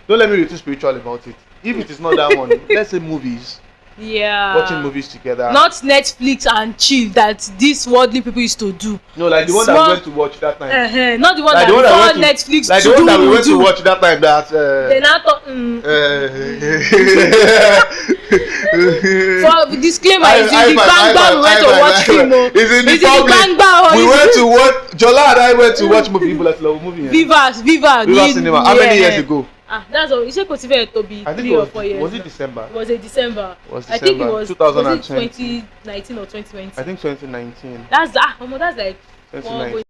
Don't let me be too spiritual about it. If it is not that one, let's say movies. Yeah. Watching movies together. Not Netflix and chill that these worldly people used to do. No, like the one that we went to watch that time. Not the one like that before to, Netflix. Like the one that we went to watch that time. That. They now thought. For disclaimer, it's in the bang bang. We went to watch film. It's in the public. We went to watch. Jola and I went to watch movie. People like love movie. Viva Cinema. How many years ago? That's all. You said consider to be 3 or 4 years. Was it December? Was it December? I think it was 2020. 2019 or 2020. I think 2019. That's like 2019.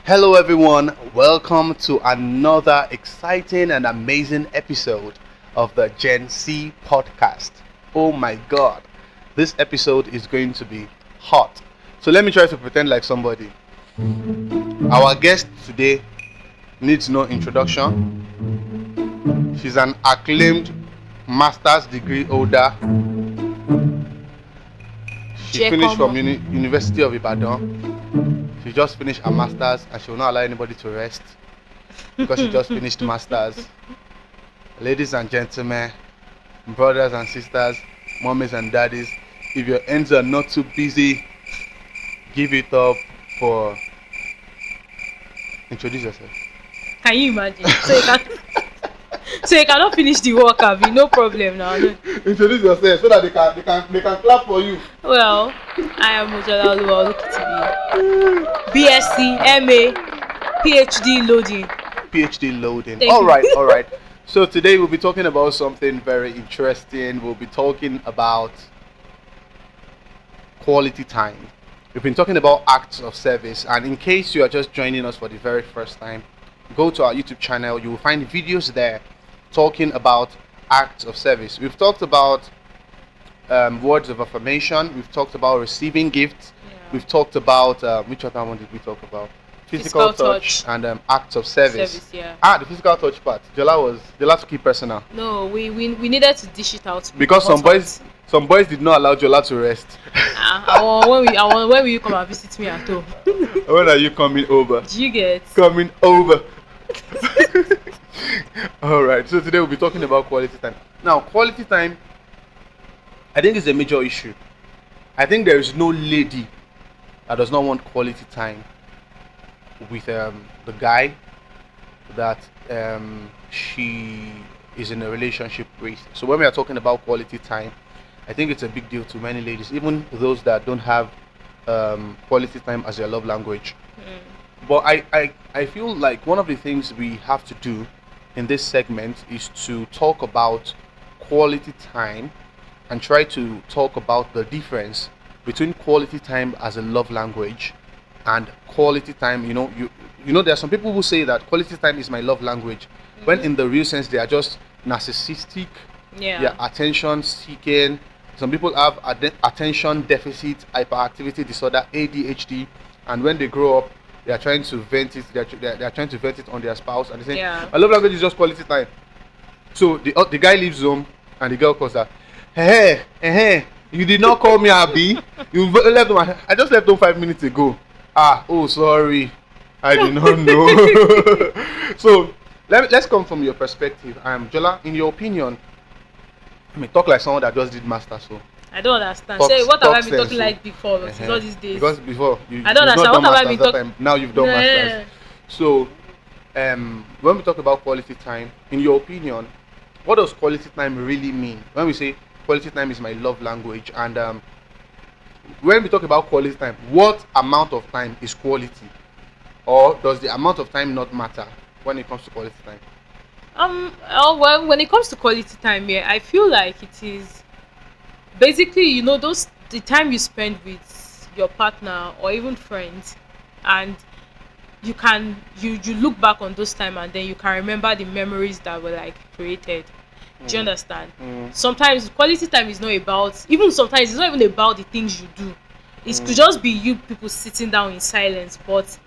Hello everyone, welcome to another exciting and amazing episode of the Gen Z podcast. Oh my god, this episode is going to be hot. So let me try to pretend like somebody. Our guest today needs no introduction. She's an acclaimed master's degree holder. She finished from University of Ibadan. She just finished her master's and she will not allow anybody to rest because she just finished master's. Ladies and gentlemen, brothers and sisters, mommies and daddies, if your ends are not too busy, give it up for... Introduce yourself. Can you imagine? So you cannot finish the work, Abby. No problem now. Introduce yourself so that they can clap for you. Well, I am Mojola Oluwa BSc, MA, PhD loading. PhD loading. All right. So today we'll be talking about something very interesting. We'll be talking about quality time. We've been talking about acts of service, and in case you are just joining us for the very first time, go to our YouTube channel. You will find videos there talking about acts of service. We've talked about words of affirmation. We've talked about receiving gifts. Yeah. We've talked about which other one did we talk about? Physical touch and acts of service. The physical touch part. Jola took it personal. No, we needed to dish it out because some boys did not allow Jola to rest. When will you come and visit me at home? When are you coming over? Do you get coming over? All right. So today we'll be talking about quality time. Now, quality time, I think, is a major issue. I think there is no lady that does not want quality time with the guy that she is in a relationship with. So when we are talking about quality time, I think it's a big deal to many ladies, even those that don't have quality time as their love language. But I feel like one of the things we have to do in this segment is to talk about quality time and try to talk about the difference between quality time as a love language and quality time. You know, there are some people who say that quality time is my love language, when in the real sense they are just narcissistic. They are attention seeking. Some people have attention deficit hyperactivity disorder, ADHD, and when they grow up, they are trying to vent it. They are trying to vent it on their spouse, and they say, "My love language is just quality time." So the guy leaves home, and the girl calls her, "Hey, you did not call me, Abby. You left home. I just left home 5 minutes ago. Oh, sorry, I did not know." So let's come from your perspective. Jola, in your opinion, talk like someone that just did master. So I don't understand. What have I been talking like before? All these days. Because before I don't understand. What have I been talking? Now you've done masters. So when we talk about quality time, in your opinion, what does quality time really mean? When we say quality time is my love language, and when we talk about quality time, what amount of time is quality, or does the amount of time not matter when it comes to quality time? Well, when it comes to quality time, I feel like it is basically, the time you spend with your partner or even friends, and you look back on those time, and then you can remember the memories that were like created. Do you understand? Sometimes quality time is not about, sometimes it's not even about the things you do. It could just be you people sitting down in silence, but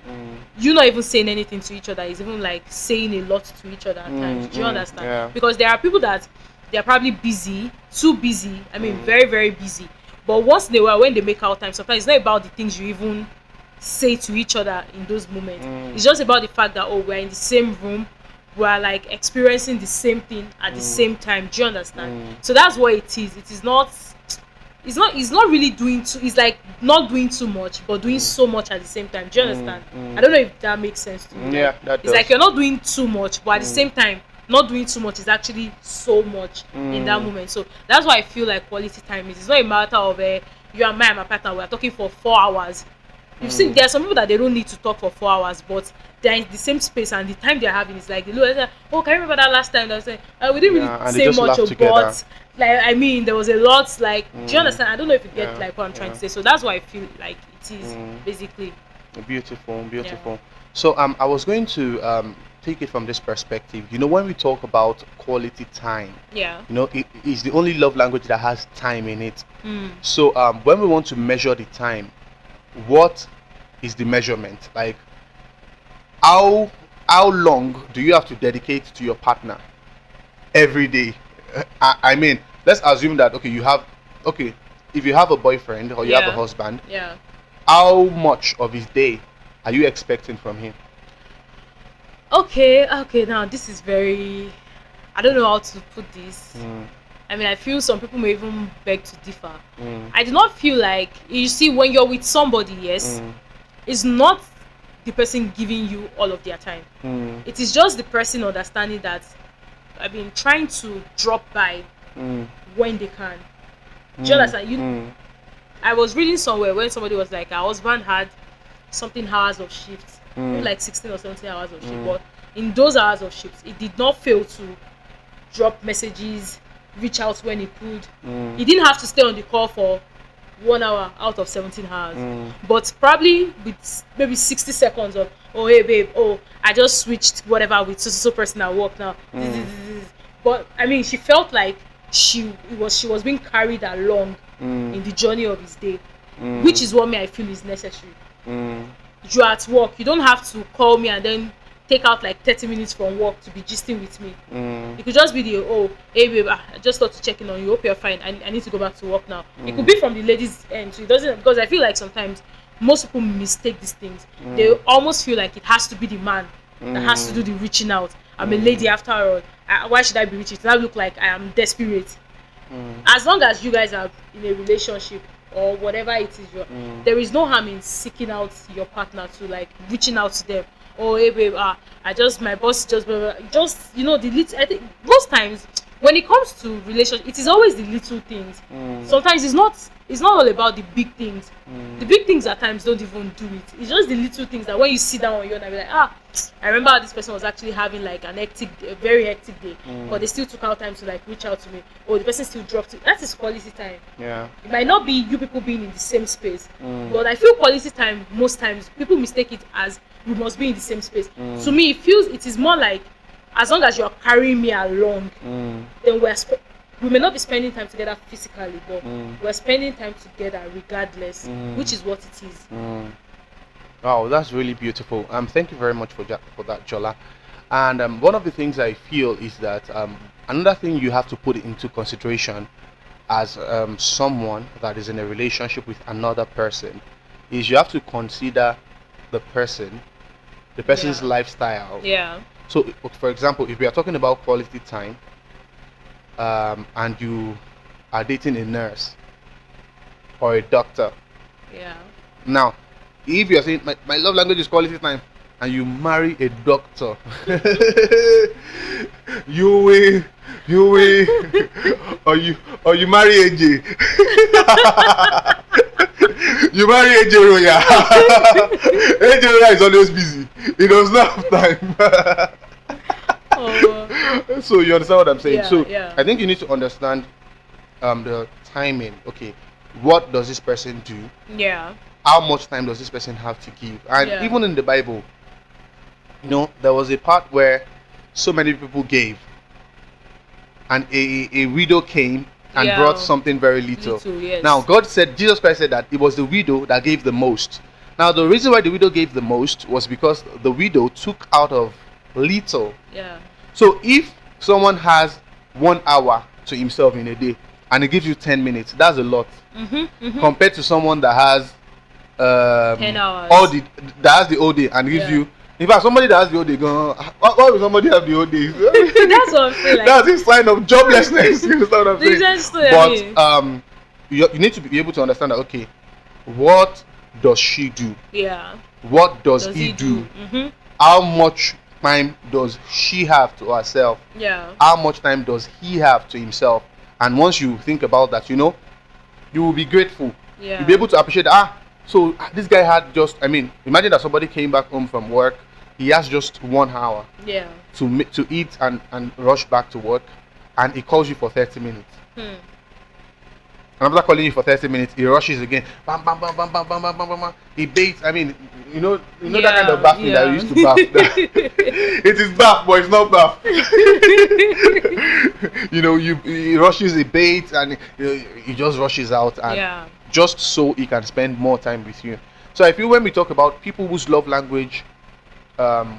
you not even saying anything to each other. It's even like saying a lot to each other at times. Do you understand? Yeah. Because there are people that they are probably busy, too busy. Very, very busy. But once in a while, when they make out time, sometimes it's not about the things you even say to each other in those moments. It's just about the fact that, oh, we're in the same room, we're like experiencing the same thing at the same time. Do you understand? So that's what it is. It is not. It's not really doing too. It's like not doing too much, but doing so much at the same time. Do you understand? I don't know if that makes sense to you. Yeah, like, that it's does. like you're not doing too much, but at the same time, not doing too much is actually so much in that moment. So that's why I feel like quality time is. It's not a matter of you and my partner, we're talking for 4 hours. You've seen there are some people that they don't need to talk for 4 hours, but they're in the same space, and the time they're having is like, oh, can you remember that last time that I was saying, we didn't really say much about, like, I mean, there was a lot, like, do you understand? I don't know if you get like what I'm trying to say. So that's why I feel like it is basically Beautiful. So I was going to take it from this perspective. You know, when we talk about quality time, you know, it is the only love language that has time in it. So when we want to measure the time, what is the measurement? Like, how long do you have to dedicate to your partner every day? I mean, let's assume that if you have a boyfriend or you have a husband, how much of his day are you expecting from him? Okay, now this is very, I don't know how to put this. I mean, I feel some people may even beg to differ. I do not feel like, you see, when you're with somebody, yes, it's not the person giving you all of their time. It is just the person understanding that, I mean, trying to drop by when they can. Do you understand? I was reading somewhere when somebody was like, our husband had something hours of shifts, maybe like 16 or 17 hours of shift, but in those hours of shifts, it did not fail to drop messages, reach out when he could. He didn't have to stay on the call for 1 hour out of 17 hours, but probably with maybe 60 seconds of, oh, hey babe, oh, I just switched whatever with so person at work now. But I mean, she felt like she was being carried along in the journey of his day, which is what I feel is necessary. You're at work, you don't have to call me and then take out like 30 minutes from work to be gisting with me. It could just be the, oh, hey babe, I just thought to check in on you, hope you're fine, I need to go back to work now. It could be from the ladies' end, so it doesn't, because I feel like sometimes most people mistake these things. They almost feel like it has to be the man that has to do the reaching out. I'm a lady after all. Why should I be reaching? Does that look like I am desperate? As long as you guys are in a relationship or whatever it is, there is no harm in seeking out your partner, to like reaching out to them. Oh, hey babe, my boss just you know, the little. I think most times when it comes to relationship, it is always the little things. Sometimes it's not all about the big things. The big things at times don't even do it. It's just the little things that when you sit down on your own and be like, I remember how this person was actually having like a very hectic day, but they still took out time to like reach out to me. Or the person still dropped it. That is quality time. It might not be you people being in the same space, but I feel quality time most times people mistake it as we must be in the same space. To me, it is more like, as long as you're carrying me along, then we may not be spending time together physically, but we're spending time together regardless, which is what it is. Wow, that's really beautiful. Thank you very much for that, Jola. And one of the things I feel is that another thing you have to put into consideration as someone that is in a relationship with another person is you have to consider the person's lifestyle. So, for example, if we are talking about quality time, and you are dating a nurse or a doctor, now, if you are saying my love language is quality time, and you marry a doctor, you will, or you marry AJ. You marry AJ Roya. AJ Roya is always busy. He does not have time. So you understand what I'm saying? I think you need to understand the timing. Okay, what does this person do? How much time does this person have to give? And even in the Bible, you know, there was a part where so many people gave, and a widow came and brought something very little. Now Jesus Christ said that it was the widow that gave the most. Now the reason why the widow gave the most was because the widow took out of little. So if someone has 1 hour to himself in a day, and it gives you 10 minutes. That's a lot. Compared to someone that has 10 hours. That has the whole day and gives you. In fact, somebody that has the whole day gone. Why would somebody have the whole day? That's what I'm saying. Like, that's a sign of joblessness. You understand what I'm saying? But you need to be able to understand that. Okay, what does she do? Yeah. What does he do? How much time does she have to herself? Yeah. How much time does he have to himself? And once you think about that, you will be grateful. Yeah. You'll be able to appreciate. So this guy had just. Imagine that somebody came back home from work. He has just 1 hour. Yeah. To eat and rush back to work, and he calls you for 30 minutes. And after calling you for 30 minutes, he rushes again. Bam, bam, bam, bam, bam, bam, bam, bam, bam. He baits. That kind of bathing that we used to bath. It is bath, but it's not bath. He rushes, he baits, and he just rushes out, and just so he can spend more time with you. So I feel when we talk about people whose love language, people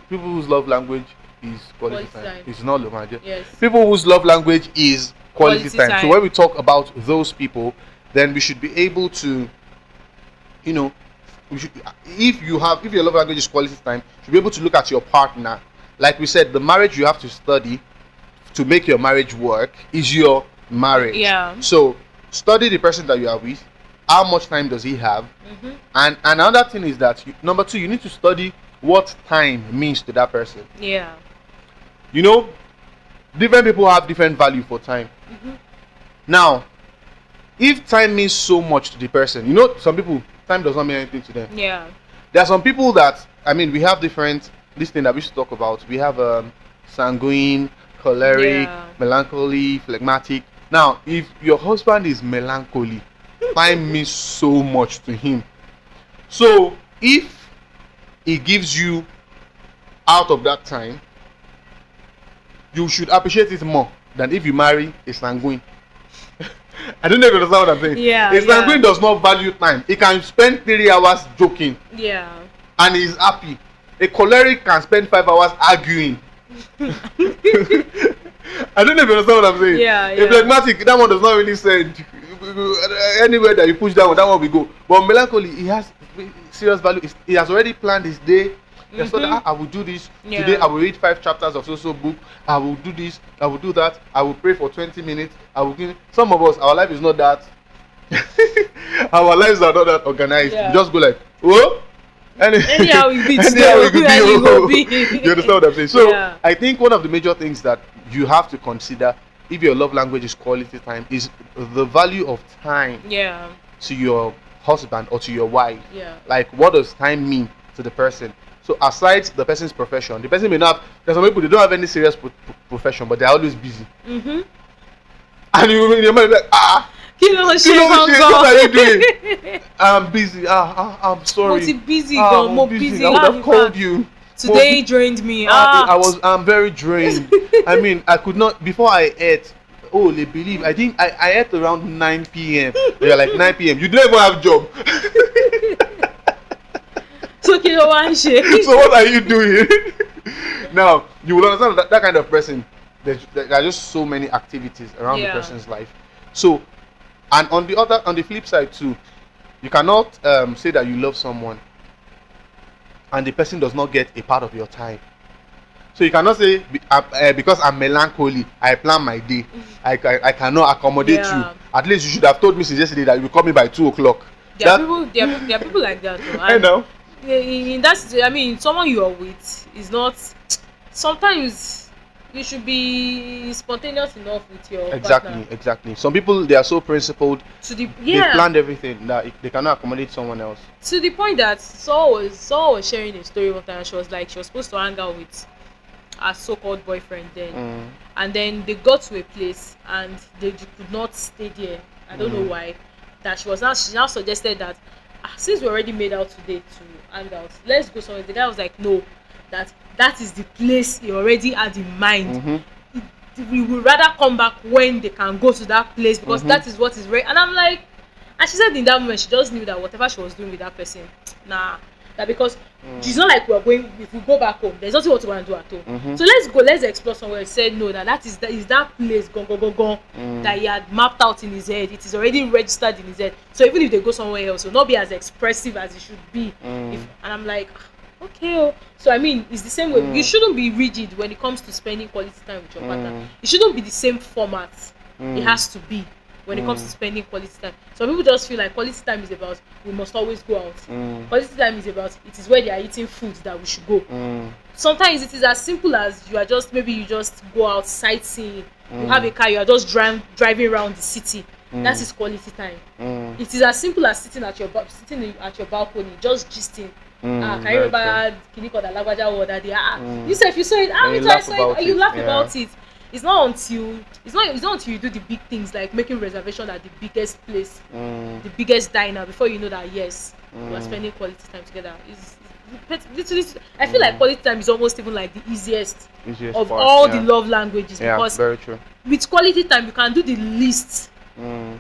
whose love language is quality time. It's not love language. Yes. People whose love language is quality time. So when we talk about those people, then we should be able to, if your love language is quality time, you should be able to look at your partner. Like we said, the marriage you have to study to make your marriage work is your marriage. Yeah. So study the person that you are with. How much time does he have? And another thing is that number 2, you need to study what time means to that person. Yeah. Different people have different value for time. Now, if time means so much to the person, some people, time does not mean anything to them. Yeah. There are some people that, we have different, this thing that we should talk about. We have sanguine, choleric, melancholy, phlegmatic. Now, if your husband is melancholy, time means so much to him. So, if he gives you out of that time, you should appreciate it more than if you marry a sanguine. I don't know if you understand what I'm saying. Yeah. A sanguine does not value time. He can spend 3 hours joking. Yeah. And he's happy. A choleric can spend 5 hours arguing. I don't know if you understand what I'm saying. Yeah. A phlegmatic, that one does not really send. Anywhere that you push that one will go. But melancholy, he has serious value. He has already planned his day. He thought that I will do this today. I will read 5 chapters of so book. I will do this. I will do that. I will pray for 20 minutes. I will give. Some of us, our life is not that. Our lives are not that organized. You just go like, oh. Anyhow we be You understand what I'm saying? So I think one of the major things that you have to consider if your love language is quality time is the value of time to your husband or to your wife. Like, what does time mean to the person? So aside the person's profession, the person may not have, there's some people, they don't have any serious profession, but they're always busy. And your mind is like, what are you doing? I'm busy. I'm sorry. Busy. I'm busy. I would have called you. Today drained me. I'm very drained. I could not, before I ate, they believe, I think I ate around 9 p.m. They're like 9 p.m. You don't even have a job. So what are you doing? Now, you will understand that kind of person, there are just so many activities around the person's life. So, and on the flip side too, you cannot say that you love someone and the person does not get a part of your time. So you cannot say because I'm melancholy, I plan my day. I cannot accommodate you. At least you should have told me since yesterday that you will call me by 2:00. There are people like that though. I know. In that situation, someone you are with is not. Sometimes you should be spontaneous enough with your partner. Exactly. Some people, they are so principled. They planned everything that they cannot accommodate someone else. To the point that Saul was sharing a story one time. And she was supposed to hang out with her so-called boyfriend then, and then they got to a place and they could not stay there. I don't know why. That she now suggested that since we already made out today to hang out, let's go somewhere. The guy was like, no, that is the place he already had in mind. We would rather come back when they can go to that place because that is what is right. And I'm like, and she said in that moment she just knew that whatever she was doing with that person, That because it's not like we're going, if we go back home, there's nothing what we want to do at home. So let's explore somewhere. He said no, that is that place gone that he had mapped out in his head. It is already registered in his head. So even if they go somewhere else, it will not be as expressive as it should be. And I'm like, okay. So I mean, it's the same way. You shouldn't be rigid when it comes to spending quality time with your partner. It shouldn't be the same format. It has to be when it comes to spending quality time. Some people just feel like quality time is about we must always go out. Quality time is about it is where they are eating food that we should go. Sometimes it is as simple as you just go out sightseeing. You have a car, you are just driving around the city. That is quality time. It is as simple as sitting at your balcony, just gisting. Can you remember Kiniko that Lagwaja or that you said if you saw it, you laugh about it. It's not until you do the big things like making reservation at the biggest place, the biggest diner, before you know that yes, you are spending quality time together. I feel like quality time is almost even like the easiest of part, all the love languages, because very true. With quality time you can do the least and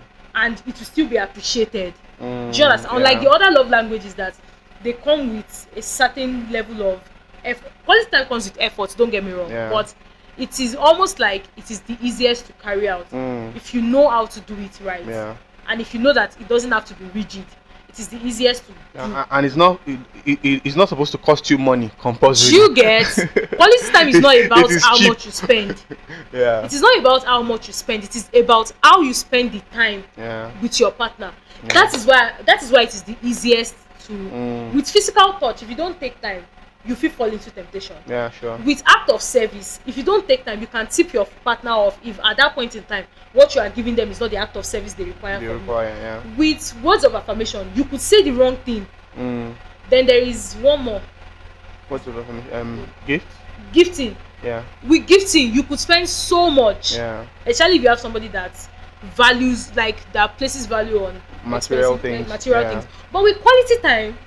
it will still be appreciated. Do you understand? Unlike the other love languages that they come with a certain level of effort. Quality time comes with effort, don't get me wrong, but it is almost like it is the easiest to carry out if you know how to do it right. And if you know that it doesn't have to be rigid, it is the easiest to do. And it's not supposed to cost you money compulsory. You get quality time is not about how cheap. much you spend. It is not about how much you spend. It is about how you spend the time with your partner. That is why it is the easiest to with physical touch. If you don't take time, you feel fall into temptation. With act of service, if you don't take time, you can tip your partner off if at that point in time what you are giving them is not the act of service they require from you. With words of affirmation, you could say the wrong thing. Then there is one more. Words of affirmation. Gifting. With gifting, you could spend so much. Especially if you have somebody that values, like that places value on material things. But with quality time,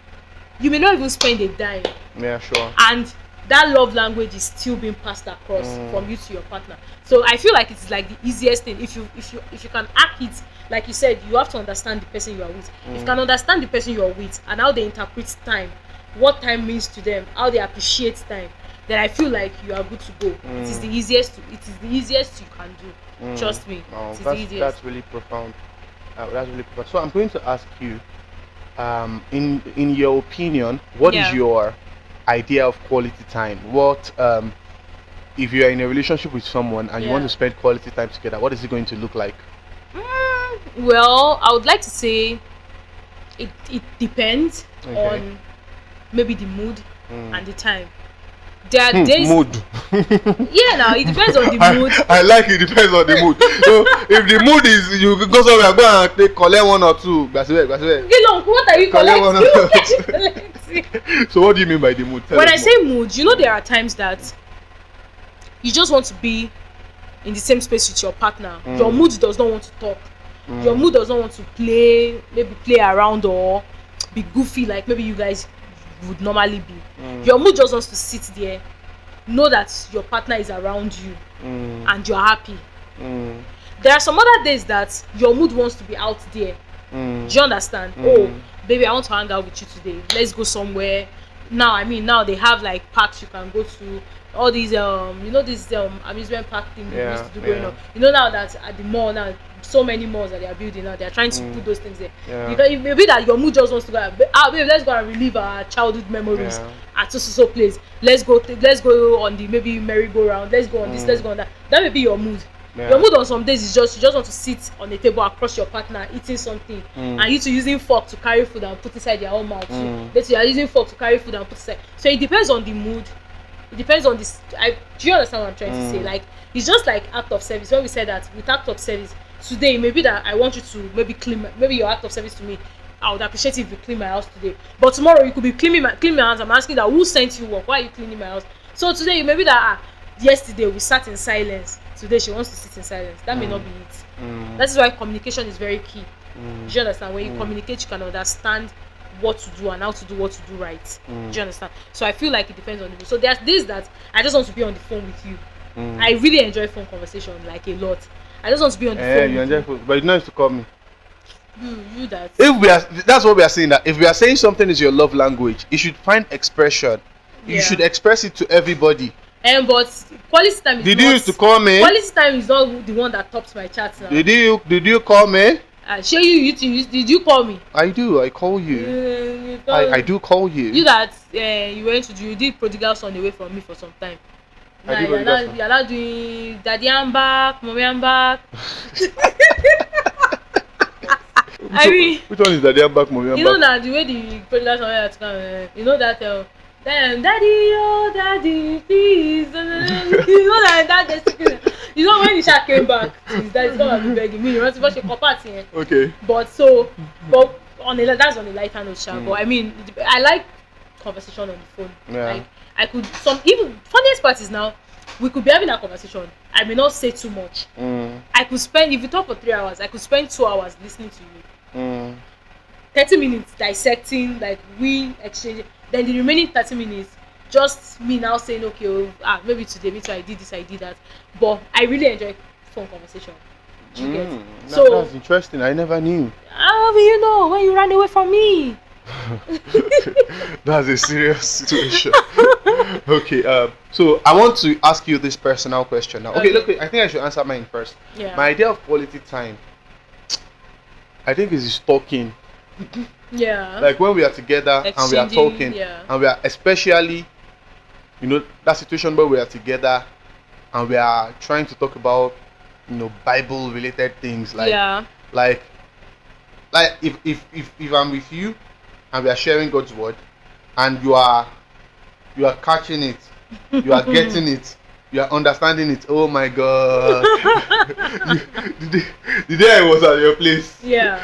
you may not even spend a dime. And that love language is still being passed across from you to your partner. So I feel like it's like the easiest thing. If you can act it, like you said, you have to understand the person you are with. If you can understand the person you are with and how they interpret time, what time means to them, how they appreciate time, then I feel like you are good to go. It is the easiest you can do. Trust me. It's the easiest. That's really profound. So I'm going to ask you, in your opinion, what is your idea of quality time? What if you are in a relationship with someone and you want to spend quality time together, what is it going to look like? Well, I would like to say it depends on maybe the mood and the time. There are days mood. Now it depends on the mood. I like it depends on the mood. So if the mood is you go somewhere, go and take collect one or two. What are you collecting? So what do you mean by the mood? When I say mood, there are times that you just want to be in the same space with your partner. Your mood does not want to talk. Your mood does not want to play around or be goofy like maybe you guys would normally be. Your mood just wants to sit there, know that your partner is around you and you're happy. There are some other days that your mood wants to be out there. Do you understand? Oh baby, I want to hang out with you today, let's go somewhere. Now they have like parks you can go to, all these this amusement park thing we used to do growing up. Now that at the mall now, so many malls that they are building now, they are trying to put those things there. It may be that your mood just wants to go, babe, let's go and relive our childhood memories at so place. Let's go on the maybe merry-go-round, let's go on this, let's go on that. That may be your mood. Your mood on some days is you just want to sit on a table across your partner eating something, and you two using fork to carry food and put inside their own mouth. You are using fork to carry food and put inside. So it depends on the mood. It depends on this. Do you understand what I'm trying to say? Like, it's just like act of service. When we say that with act of service, today maybe that I want you to maybe clean. Maybe your act of service to me, I would appreciate if you clean my house today. But tomorrow you could be cleaning my house. I'm asking that who sent you work? Why are you cleaning my house? So today maybe that yesterday we sat in silence. Today she wants to sit in silence. That may not be it. That is why communication is very key. Do you understand? When you communicate, you can understand what to do and how to do what to do right. Do you understand? So I feel like it depends on the mood. So there's days that I just want to be on the phone with you. I really enjoy phone conversation like a lot. I just want to be on the phone. You enjoy phone, but you don't have to call me. You that. If we are, that's what we are saying. That if we are saying something is your love language, you should find expression. You should express it to everybody. But quality time is Did you used to call me? Quality time is not the one that tops my chat now. Did you call me? Show you did you call me? I do. I call you. I do call you. You that you did prodigal son away from me for some time. Now you're not doing daddy I'm back, mommy I'm back. I mean, which one is daddy I'm back, mommy I'm back? You know that the way the prodigal son had to come, you know that then daddy, oh daddy, please. You know that you know when the shark came back, his daddy's gonna be begging me. You want to watch a copy? Okay. But that's on the lighter note, But I mean, I like conversation on the phone. Yeah. Like I could even funniest part is now we could be having a conversation. I may not say too much. I could spend, if you talk for 3 hours, I could spend 2 hours listening to you. 30 minutes dissecting, like we exchanging. Then the remaining 30 minutes, just me now saying, okay, maybe today, me too, I did this, I did that. But I really enjoy phone conversation. Do you get? So that's interesting. I never knew. How do you know when you ran away from me? That's a serious situation. Okay, so I want to ask you this personal question now. Okay, look, I think I should answer mine first. Yeah. My idea of quality time, I think, is talking. Yeah. Like when we are together and we are talking, and we are especially, that situation where we are together and we are trying to talk about, Bible related things, like if I'm with you and we are sharing God's word and you are catching it, you are getting it, you are understanding it. Oh my God. The day I was at your place. Yeah.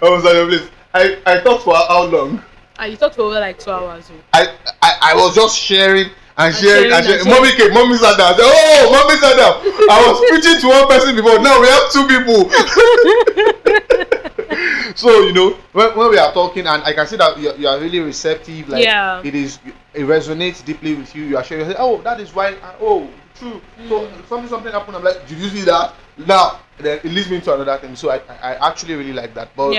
I was at your place. I talked for how long? You talked for over like 2 hours. I was just sharing and sharing. Mommy came, mommy sat down. I said, oh, mommy sat down. I was preaching to one person before. Now we have 2 people. So when we are talking, and I can see that you are really receptive. Like it resonates deeply with you. You are sharing. You say, oh, that is why. True. So something happened. I'm like, did you see that? Now then it leads me into another thing. So I actually really like that. But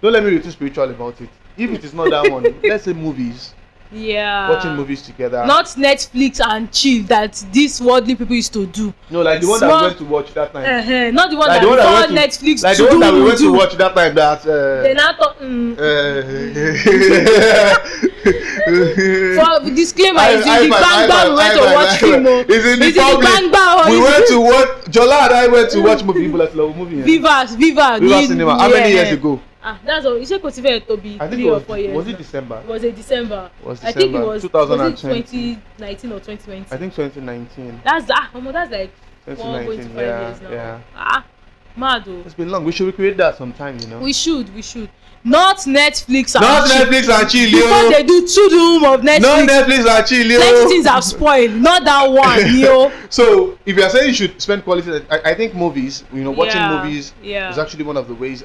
don't let me be too spiritual about it. If it is not that one, let's say movies. Yeah. Watching movies together. Not Netflix and chill that these worldly people used to do. No, like the one that we went to watch that time. Not the one like that we went to Netflix. Like the one that we went to watch that time. That. They now talk. For disclaimer, it's in the bang bang we went to watch film. It's in the public. We went to watch. Jola and I went to watch movie. People like love movie. Viva Cinema. How many years ago? That's all. You said Kotive to be 3 or 4 years. Was it December? Was it December? I think it was 2019 or 2020. I think 2019. That's like 4 going to 5 years now. Yeah. Mad though. It's been long. We should recreate that sometime, We should. Not Netflix and not chill. Netflix and chill, Before they do 2 room of Netflix. Not Netflix and chill, Plenty things have spoiled. Not that one, yo. So if you are saying you should spend quality, I think movies, watching movies is actually one of the ways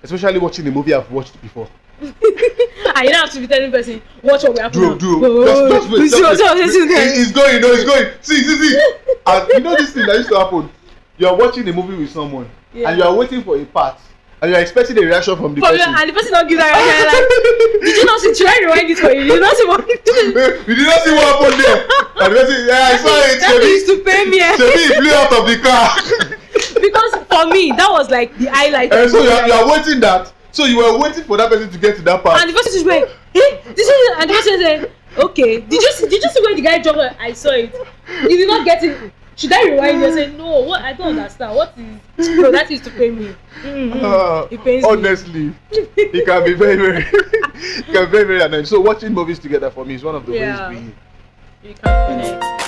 especially watching a movie I've watched before. I don't have to be telling the person, watch what we have to do. Just wait. It's going, it's going. See. And this thing that used to happen. You are watching a movie with someone and you are waiting for a part. And you're expecting a reaction from the person. And the person don't give that reaction. Like, did you not see? Should I rewind this for you? You did not see what? You did not see what happened there. And the person, I saw it. That used to pay me. Shebi flew out of the car. Because for me, that was like the highlight. And so you are waiting that. So you were waiting for that person to get to that part. And the person is like, hey, this is, and the person said, okay, did you see when the guy jumped? I saw it. You did not get it. Should I rewind? I said, no, what? I don't understand. What is? No, that is to pay me. It pains honestly, me. It can be very annoying. So watching movies together for me is one of the ways we can connect.